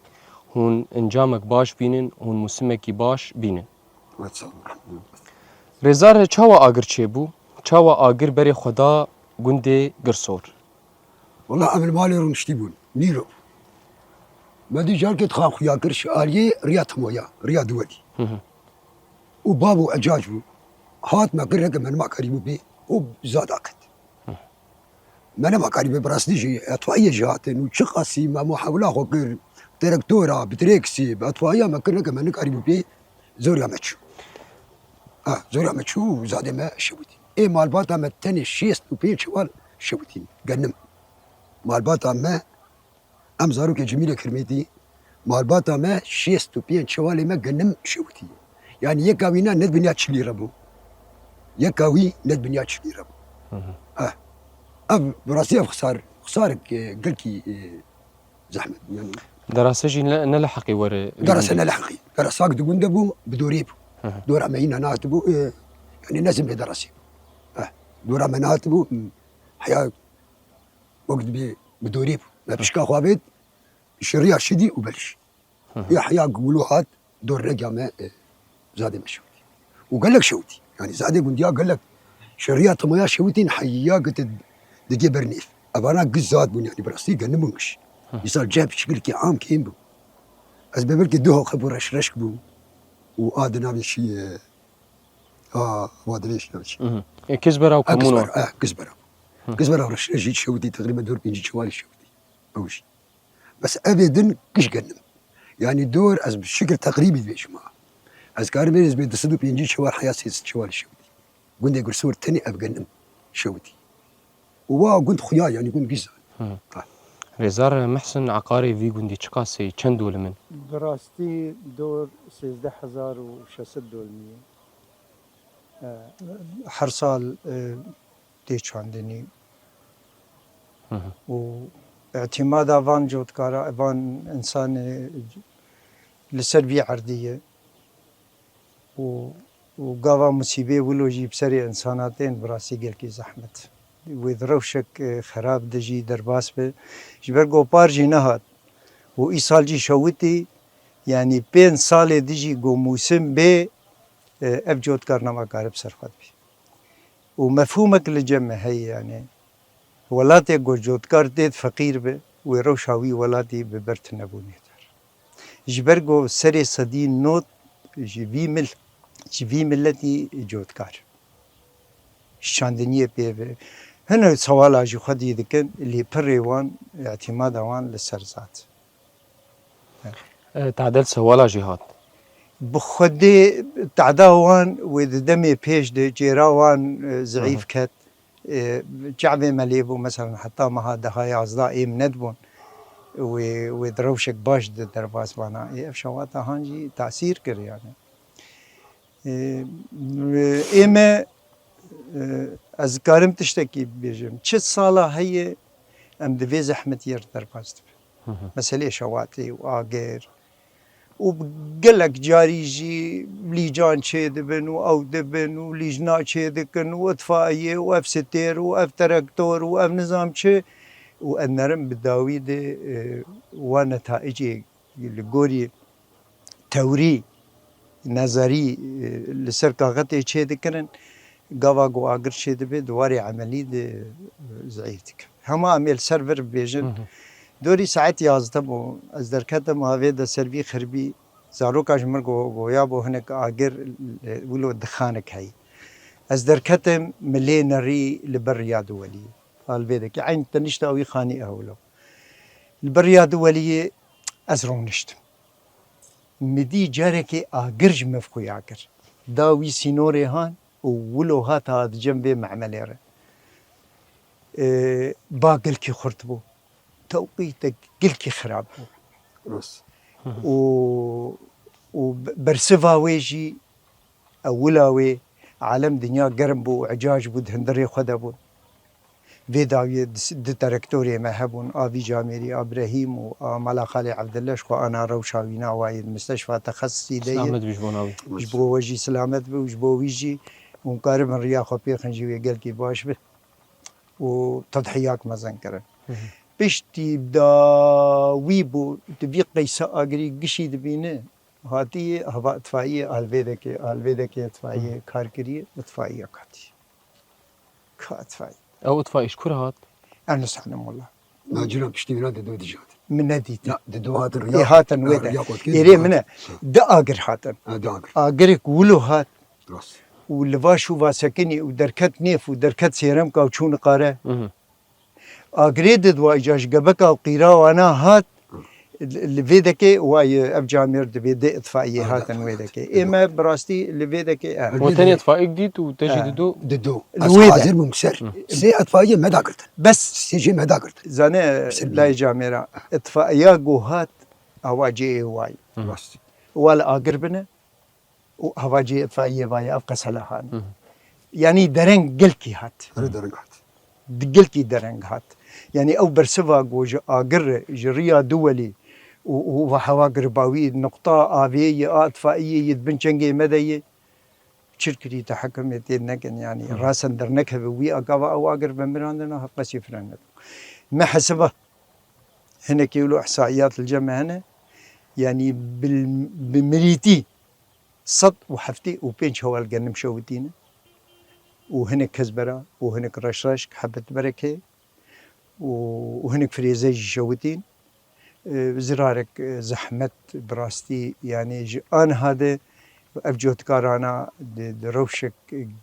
هون انجامك باش بينن هون موسمك باش بينن رزار چاوا آگر چه بو؟ چاوا آگر بری خدا گنده گرسور والله عمل مالي رمشتيبون نيرو ما دي جال كت خان خيا كرش آلية رياض مويا رياض دولي وبابو أجاجبو هات ما كرهك من ما قريب بي وزاد أكد من ما قريب براسني جي أطفائية جهاتن وشقاسي ما محاولة خوكر تركتورا بتريكسي بأطفائية ما كرهك من قريب بي زوريا ماتشو زوريا ماتشو زاد ما شوتي إيه مالباتا ما تاني شيست وبين شوال شوتين جنم مالباتا ما ام زاروك جميله كرميتي مالباتا ما شيست بين شوالي ما جنم شوتي يعني يكاوينا ند بنيا تشلي ربو يكاوي ند بنيا تشلي ربو اب براسي خسارك قلكي زحمه يعني دراسة جي نلحقي ور درس انا لحقي درساك دبو بدوريبو دور عمينا ناتبو يعني لازم بدراسي دور عميناتبو حياه وقت بدوريبو ما بشكا خوابيت الشريعة شدي وبلش يحيى قولوهات دور رقم زاد ما شوتي وقال لك شوتي يعني زاد قنديا قال لك شريعة ما شوتي نحيا قلت دقي برنيف ابانا قزاد بني يعني براسي قال نمش يصير جاب شكل كي عام كيم بو اسباب لك دوه خبر رشرش بو وادنا بشي وادريش نمشي كزبرة وكمونو كزبرة ورشرش شوتي تقريبا دور بيجي شوالي شوتي اوشي بس ابدا كش قنم يعني دور از بشكل تقريبي بيش معه از كار بيرز بيدسدو بينجي شوال حياة سيس شوال شوتي قلت يقول صور تاني ابقنم شوتي ووا قلت خيا يعني قلت قزا رزار محسن عقاري في قندي چقاسي چند دول من؟ براستي دور 13600 دولمية هر سال دي چاندني و اعتماد افان جودكارا افان انسان لسلبية عردية وقاوا مصيبة ولوجي بسري انساناتين براسي قلكي زحمت وذروشك خراب دجي درباس به جبرقو بارجي نهات و اي سال جي شوتي يعني بين سال دجي قو موسم بي اف جودكار نما قارب سرفت بي ومفهومك لجمع هي يعني ولاتي قو جودكار ديد فقير به ويروشاوي ولاتي ببرت نبوني جبرقو سري صدين نوت جبي ملتي جودكار شاندنیه پی هنر سوال اجی خودی دکن لی پریوان اعتماد وان لسر ذات تعدل سوالا جهات بخودی تعدا وان و دمی پیش ده جرا وان ضعیف کت جعب ملیبو مثلا حتی ما هذا هاي أصداء ندبون ودروشك باش در باس وانا اف شواتا هانجي تأثير كر يعني اما از كارم تشتكي بيجم چه صالة هي ام دوي زحمت ير در باس مسألة شواتي واغير وبقلك جاري جي ليجان چه دبن او دبن وليجنا چه دكن واطفائية واف ستير واف تراكتور واف نظام چه وأنرم بالداويد ونتائج الجوري توري نظري لسر كاغتي شيء ذكرن قوا قوا أجر شيء دبي دواري عملي د زعيتك هما عمل سيرفر بيجن دوري ساعات يازدم از دركتم هذا ده سيرفي خربي زارو كاجمر قويا بو هناك أجر ولو دخانك هاي از دركتم ملينري لبرياد ولي البيدك عين تنشت أو يخاني أولو البرياد ولي أزرون نشت مدي جارك أجرج مفكو يعكر داوي سينوري هان وولو هات هاد جنبي معمليره باقل كي خرطبو توقيتك قل كي خراب راست وبرسفا ويجي أولاوي عالم دنيا قرم بو عجاج بود هندري خدبو فيداوي دتركتوري مهبون آبي جاميري إبراهيم وملا خالي عبد الله شو أنا روشاوينا وايد مستشفى تخصصي دي سلامت بيجبوناوي جبو وجي سلامت به وجبو ويجي ومقارب الرياض خبي خنجي قال كي باش به وتضحيات مزن كرن بيشتي بدا ويبو تبي قيس أجري قشي دبينه هاتي هوا اطفائية الفيدك اطفائية كاركري اطفائية كاتي كاطفائية او اطفائي شكون هات أنا سبحان الله ما جرى بشتي دو ديجات من نديت لا دو هات إيه الرياض هاتن ويدا يري منا دا أجر هاتن داقر أجرك ولو هات راست واللفاشو واسكني ودركت نيف ودركت سيرم كاوتشون قاره أجريد دوا إجاش جبكا وقيرا وأنا هات لفيدك واي أفجامير دبي إطفائية هاتن ويدك إما براستي لفيدك وثاني اطفائي جديد وتجي دو دو الويدة. أصحازر ممسر سي أطفائية ما داقرتن بس سيجي ما داقرتن زانه لا جاميرا إطفائية جوهات أواجي واي راست ولا أقربنا وأواجي إطفائية واي أبقى سلاحان يعني درنج قلكي هات أنا درجات قلكي درنج هات يعني أو برسفا جوج أقر جريا دولي وحواقر باوي نقطة آبية أطفائية يدبنشنجي مدى شركتي تحكم يتنكن يعني راسا درنك وي أقوا أو أقر بمراندنا هقسي فرنك ما حسبه هنا كيلو إحصائيات الجمع هنا يعني بمريتي صد وحفتي وبينش هو الجنم شوتينا وهناك كزبرة وهناك رشاش حبة بركة وهناك فريزي شوتين زرارك زحمت براستي يعني أنا هذا أفجوت كارانا دروشك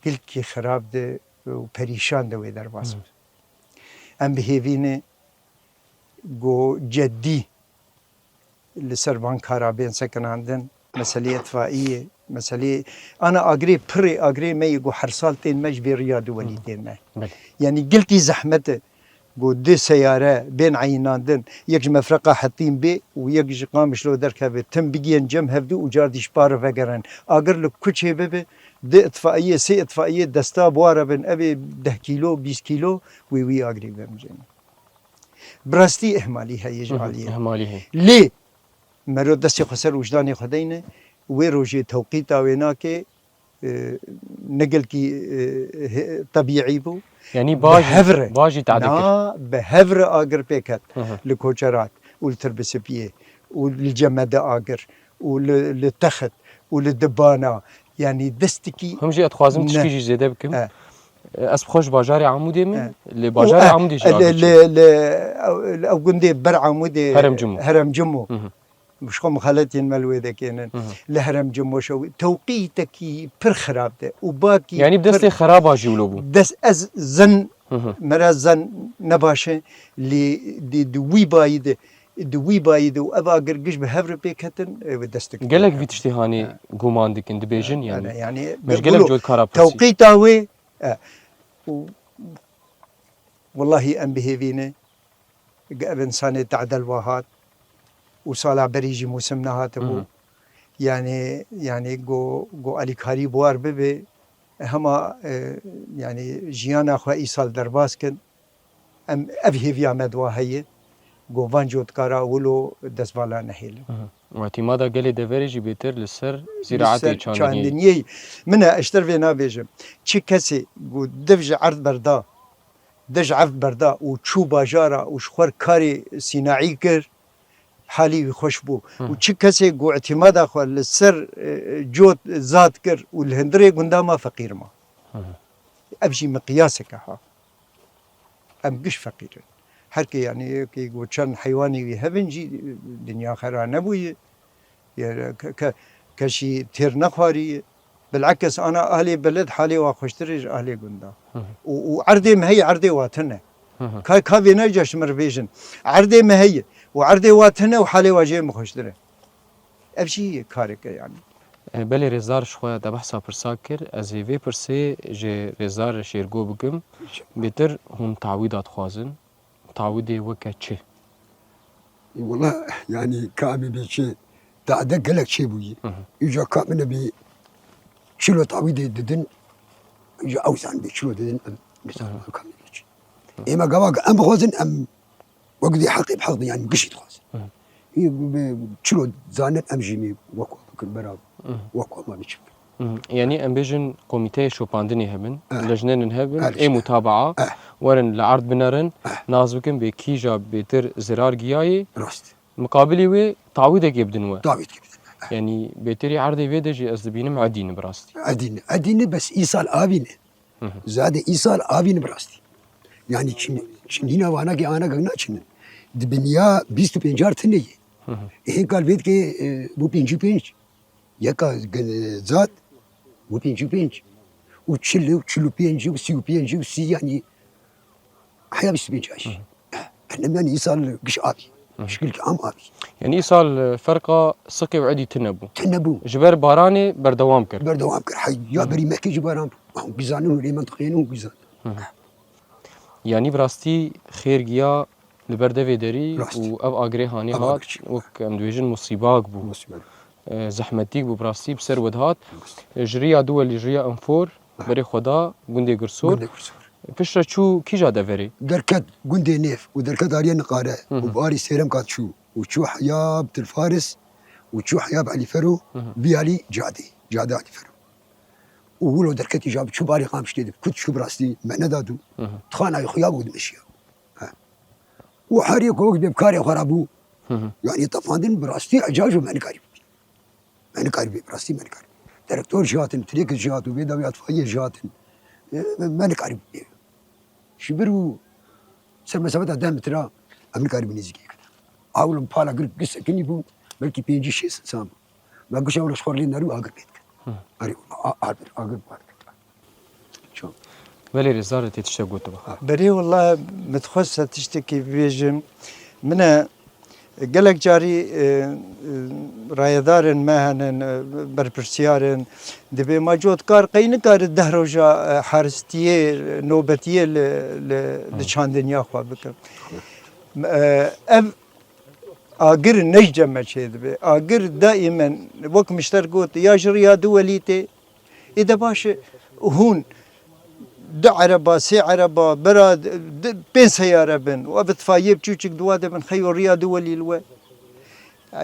قلكي خراب ده وبريشان ده ويدر باسم أم بهيفينه جو جدي لسربان كارابين سكن عندن مسألة إطفائية مسألة أنا أجري ما يجو حرصالتين مجبي رياض وليدين ما يعني قلتي زحمته جو دي سيارة بين عيناندن يكج مفرقة حطين بي ويكج قامش لو دركبه تم بيجين جم هفدو وجاردي شبار فقرن أجر لك كل شيء ببي دي إطفائية سي إطفائية دستا بوارا بن أبي 10 كيلو 20 كيلو وي أجري بمجين براستي إهمالي هي يجعليه اهمالي هي ليه مرود دستي خسر وجداني خدينه ويروجي توقيتا ويناك نقل كي طبيعي بو يعني بهفرة. باجي تعدكر نا بهفرة آجر بيكت لكوشرات والتربسبيه وللجمد آجر وللتخت وللدبانة يعني دستكي هم جي اتخوازم نه. تشكي زيادة بكم اس بخوش باجاري عمودي من اللي باجاري عمودي او قندي بر عمودي هرم جمو. هرم جمو مش خو مخالتين ملوي ذكينن لهرم جموشوي توقيتك بر خراب ده وباقي يعني بدست خراب اجيولو بو دس از زن مرا زن نباشه دوي بايد دوي بايد وابا قرقش بهفر بيكتن ودستك قالك في تشتهاني قوماندك اند بيجن يعني مش قالك جود كارا توقيتاوي والله ام بهيفينه انسان تعدل واهات وصالع بريجي موسمنا هاتبو يعني جو علي كاري بوار ببي هما يعني جيانا اخو ايصال درباسكن ام ابهي في عمد واهي جو فانجوت كارا ولو دسبالا نحيل واعتمادا قالي دفريجي بيتر للسر زراعتي تشاندني منها اشتر في نابيجم تشي كسي جو دفج عرض بردا دج عرض بردا وتشو باجارا وشخور كاري صناعي كر حالي خوش بو وشي كسي جو اعتماد اخو للسر جوت زاد كر والهندري قنداما فقير ما ابجي مقياسك ها ام قش فقير حركي يعني كي جو كان حيواني هبنجي دنيا خيرا نبوي كشي تير نخواري بالعكس انا اهلي بلد حالي واخشترج اهلي قندا وعردي ما هي عردي واتنا كافي نجاش مرفيجن عردي ما هي وعردي واتنا وحالي واجي مخشتره ابشي كارك يعني بلي رزار شوية ده بحثا برساكر از في برسي جي رزار شيرگو بكم بيتر هم تعويضات خوازن تعويضي وكا چه والله يعني كامي بيشي تعدق لك شي بوي يجا كامنا بي شلو تعويضي ددن يجا اوسان بي شلو ددن ام مثلا كامي بيشي اما قواق ام خوازن ام وقدي حقي بحظ يعني قشي خوازن شلو زانت ام جيمي وكو بكن براب وكو ما بيشوف يعني ام بيجن كوميتي شوباندني هبن لجنان هبن اي متابعة ورن لعرض بنرن نازبكن بكيجا بيتر زرار جياي راست مقابلي وي تعويضك يبدنوا تعويض كيف يعني بيتري عرضي فيدجي أزدبينم عدين براستي عدين بس إيصال آبين زاد إيصال آبين براستي يعني شنينا وانا كي أنا قلنا شن دبنيا بيستو بينجار تنيه إيه قال بيت كي بو بينجي بينج يكا زاد بو بينجي بينج وتشلو بينجي وسيو بينجي وسي يعني حياة بيستو بينجاش احنا يعني إيصال قش آبي شكل عام آبي يعني إيصال فرقة سقي وعدي تنبو جبر باراني بردوام كر حيا بري محكي جباران هم بيزانون لي منطقيين هم بيزان يعني براستي خير جيا لبردفي دري واب اغري هاني هات وك ام دويجن مصيباك بو زحمتيك بو براستي بسر ودهات جريا دول جريا انفور بري خدا گوندي گرسور فشرا شو كيجا دفري دركت گوندي نيف ودركت اريا نقاره وباري سيرم كات شو وشو حياب الفارس وشو حياب علي فرو بيالي جادي علي فرو وولو دركت جاب شو باري قام شديد كنت شو براستي معنى دادو تخانا يخياب ودمشيا وحريق وقت بكاري خرابو يعني طفاندين براستي عجاج ومعني كاري براستي معني كاري دكتور جاتن تريك جات وبيدا اطفائيه جاتن معني كاري شبرو سلمى سبت دام ترى امن كاري بنيزكي اول بالا قصه كني بو بلكي بيجي شيء سام ما قش اول شخور لي نارو اقر بيتك اري اقر شو ولي رزارة تشتغل تبع بري والله متخصصة تشتكي بيجم منا قالك جاري رايدار مهن بربرسيار دبي ما جوت كار قين كار الدهروجا حارستيه نوبتيه لشاندنيا خوا بكر اقر نجم ما شيء دبي اقر دائما وقت مشتركوت يا جريا دوليتي اذا باش هون دو عربة سي عربة براد بين سيارة بن وابتفايب تشوشك دوادة من خيو رياض ولي الوا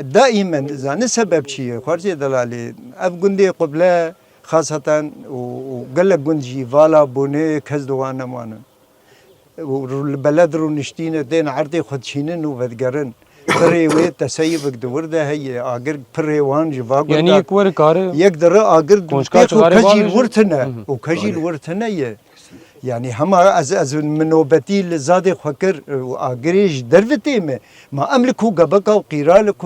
دائما إذا نسبب شيء خارجي دلالي أب قندي قبله خاصة وقال لك قندي فالا بوني كز دوانا مانا والبلد رو نشتين دين عرضي خدشينن وفدقرن بري ويت تسيبك دور ده هي اگر بري وان جواق يعني يكور كار يقدر اگر كجيل ورتنا وكجيل ورتنا يعني هما از منوبتي لزادي خكر واجريج درفتي ما املكه قبقه وقيرالك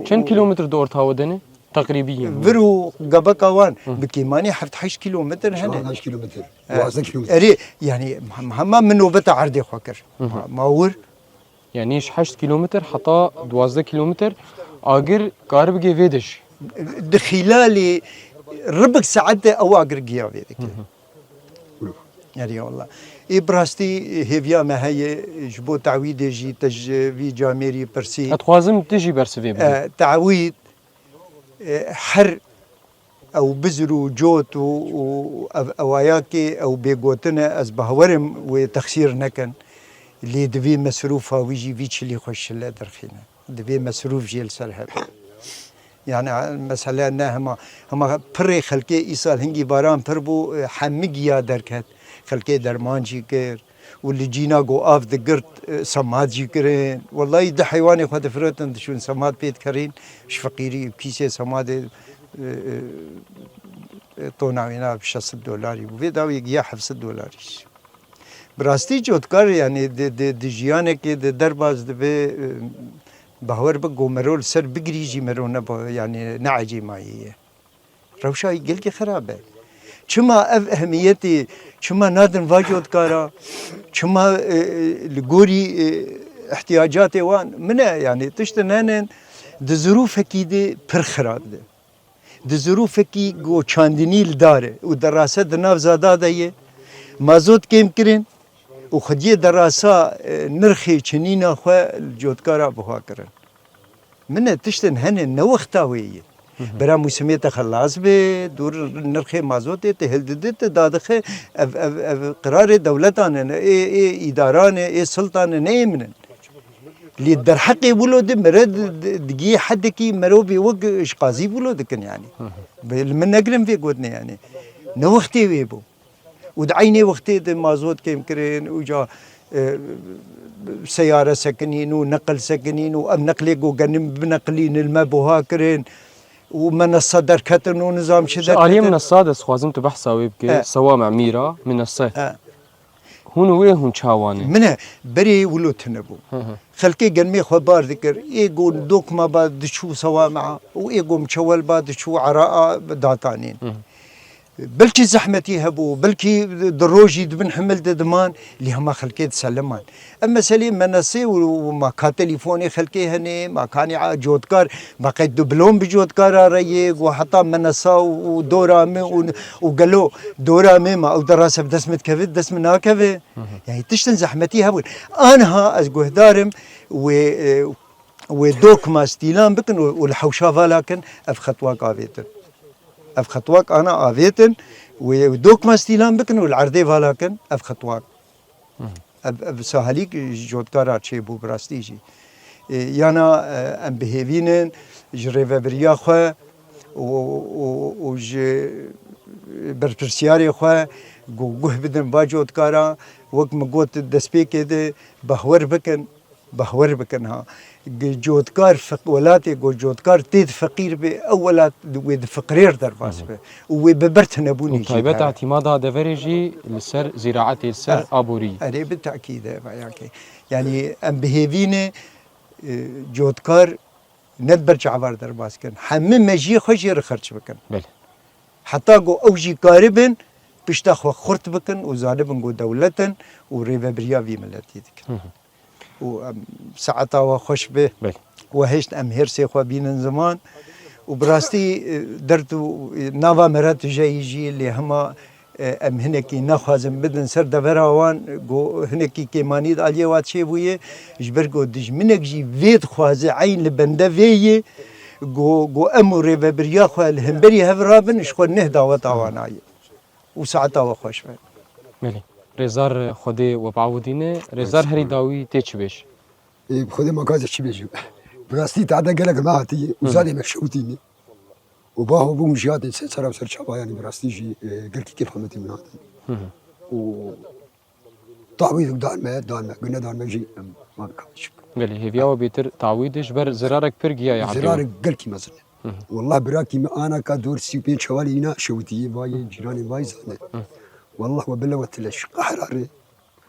چند كيلومتر دور تاودني تقريبيا فرو قبقه وان بكيماني 11 كيلومتر هنا 12 كيلومتر 12 كيلومتر اري يعني هما منوبته عرضي خكر ماور يعني 8 كيلومتر حتى 12 كيلومتر اگر قارب جيفيدش خلال ربع ساعة او اجر جيافي يعني والله براستي هيفيا ما هي جبو تعويد جي تج في جاميري برسي اتخوازم تجي برسفي تعويد حر او بزرو جوت او اياكي او بيغوتنا از بهورم وتخسير نكن اللي دبي مصروفها ويجي فيتش اللي يخش لا درخينا دبي مصروف جيل سرها يعني مثلا هما بري خلقي ايصال هنجي باران بربو حمقيا دركت خلقي درمان جي كير واللي جينا جو اف ذا قرت سماد جي كرين والله يد حيواني خد فرتن شون سماد بيت كرين مش فقيري كيسه سماد طوناوينا ب $6 وفي داوي يا $7 براستي جوتكار يعني دي جيانه كي درباز دبي بهور بقو مرول سر بقريجي مرونه يعني نعجي معي روشا يقول لي خرابه شما اهميتي شما نادن واجود كارا شما لغوري احتياجاتي وان من يعني تشتنن د ظروف كيدي پر خراب ده د ظروف كي گو چاندني داره و دراسه د ناف زاده ده مازوت كيم كرين و خديه دراسه نرخي چنينا خو جودكارا بها كرن من تشتن هن نوختاوي برا موسمية خلاص به دور نرخي مازوت تهلدت دادخه قرار دولتان اي اداران اي سلطان نيمن اللي در حقي ولود مرد دقي حد كي مرو بيوق اش قاضي ولود كن يعني من نقرم في قودنا يعني نوختي ويبو ودعيني وقتي مازوت كيم كرين وجا سيارة سكنين ونقل سكنين وأم نقلي وقنم بنقلين الماء بوها كرين ومنصة دركتن ونظام شدة عليه منصات بس خوازم تبحث ويبكي صوامع ميرا منصات هون وين هون شاواني منها بري ولو تنبو خلقي قنمي خبار ذكر ايقو دوك ما بعد شو صوامع وايقو مشول بعد شو عراء داتانين بلكي زحمتي هبو بلكي دروجي دبن حمل دمان اللي هما خلقي تسلمان اما سليم منصي وما كان تليفوني خلقي هني ما كان جودكار ما قد دبلوم بجودكار ريق وحتى منصه ودورامي وقالوا دورامي ما او دراسه بدسمت كفت دسم ناكفه يعني تشتن زحمتي هبو انا ازقه دارم ودوك ما استيلام بكن والحوشافه لكن اف خطوه قابيتن اف خطواك انا افيتن ودوك ما استيلام بكن والعردي فالاكن اف خطواك اف سهليك جودكارات شي بو براستيجي يانا ام بهيفينن جريفا برياخه و ج برپرسياري خو گوه بدن با جودكارا وقت مقوت دسبيك ده بهور بكن ها جودكار ولاتي جودكار تيد فقير بأولات ود فقرير درباس به وببرت نبوني طيبت اعتمادها دفرجي لسر زراعتي لسر ابوري أنا بالتأكيد يعني ام بهيفينه جودكار ندبرج عبار درباس كن حمم مجي خوشي رخرج بكن بله حتى جو اوجي قاربن بيشتاخ خرط بكن وزالبن جو دولتن وريفا بريا في ملتي دك وساعتها وخش به وهشت ام هرسي خو بين زمان وبراستي درتو نافا مرات جايجي اللي هما ام هنكي نخوازم بدن سر دفراوان جو هنكي كيمانيد عليه واتشي بويه جبرجو دج منك جي فيت خوازه عين لبنده فيه جو امو ريفا بريا خو الهمبري هفرابن شخو نهدا وطاواناي وساعتها وخش به ملي رزار خودي وبعودينه رزار هري داوي تيچبش خودي ما كاز شي بيجو براستي تعدا قالك ما هتي وزادي مشوتيني وباهو بو مشيات سر شبا يعني براستي جي قلت كيف فهمتي من هذا و تعويض دار ما قلنا دار ما جي ما كانش قال لي هيفيا وبيتر تعويضش بر زرارك برجيا يا عبد زرارك قلكي مثلا والله براكي انا كدور سي بين شوالينا شوتي باي جيراني باي زانه والله وبالله وتلش قحراري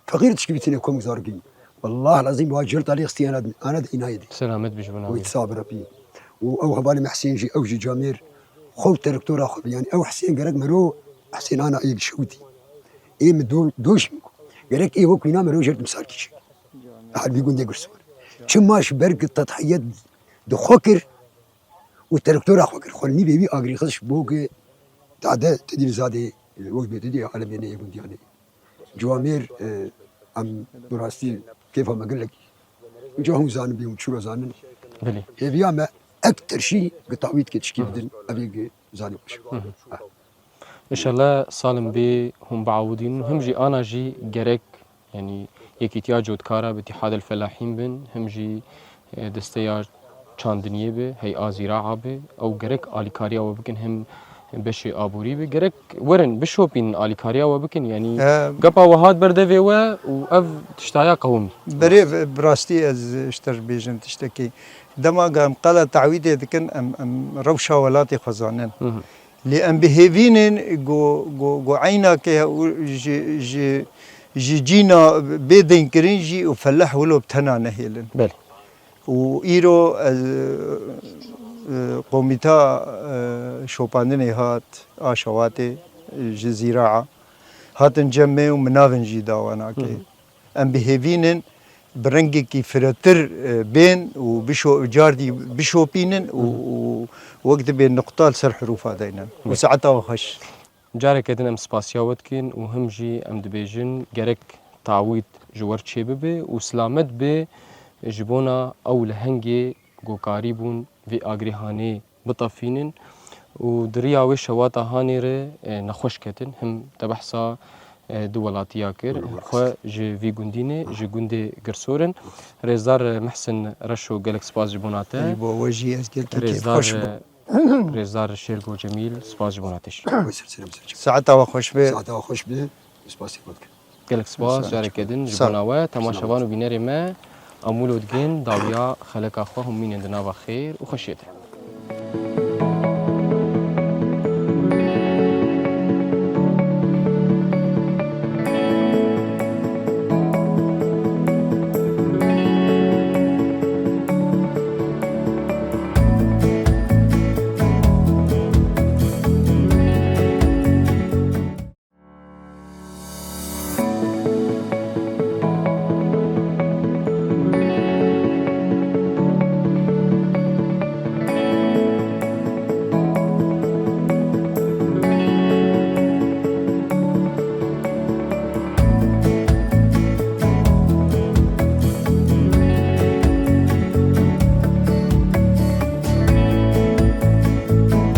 فقير تشكيتني كم زارقين والله العظيم واجرت عليه اختي انا دينايدي سلامت بجبنا ويتصابر فيه او هبالي محسين جي او جي جامير خو تركتور اخو يعني او حسين قالك مرو حسين انا اي شوتي اي مدول دوش قالك اي وكينا مرو جرت مساركيش احد بيقول دي قرصون شماش برق التضحيات دخوكر والتركتور اخوكر خلني بيبي اجري خش بوكي تعدى تدير زادي الوقت بيتدي على بيني يقول يعني جوامير ام براستي كيف ما اقول لك جوهم زان بيهم شو زانن بلي هي اكثر شيء قطعويت كتشكي بدن ابي زاني وش ان شاء الله سالم بي هم بعودين هم جي انا جي جرك يعني يكيتيا جودكارا باتحاد الفلاحين بن هم جي دستيا چاندنیه به هی آزیرا به او گرک آلیکاریا و بکن هم بشی آبوری به گرک ورن بشوپین آلیکاریا و بکن یعنی قبا وهاد برده و اف تشتایا قومي بري براستي از اشتر بيجن تشتكي دما قام قال تعويدي ذكن ام روشا ولاتي خزانن لان بهيفين جو عينا كي جي جي جي جينا بيدين كرينجي وفلاح ولو بتنا نهيلن بله وإيرو قوميتا شوباندني هات آشواتي جزيرة هاتن جمع ومنافن جي داوانا كي ام بهيفينن برنجي كي فرتر بين وبشو جاردي بشو بينن ووقت بين نقطة سر حروفها دينا وساعتها وخش جارك كدن ام سباسياوت كين وهم جي ام دبيجن جرك تعويض جوار تشيبه به وسلامت به جبونا او لهنگي گوکاری بون وی آگریهانه بطفینن و دریا و شواتا هانی ره نخوش کتن هم تبحثا دولاتیا کر خو جی وی گوندینه جی گونده گرسورن رزدار محسن رشو گلک سپاس جبوناته يبو وجهي ازكي كيف خوش رزدار شیرگو جمیل سپاس جبوناتش ساعتها وخوش به ساعتها خوش به سپاسی خود گلک سپاس جاری کدن جبوناوه تماشاوان و بینر ما امولو دگین داویا خلق اخوه هم مين عندنا بخير وخشيته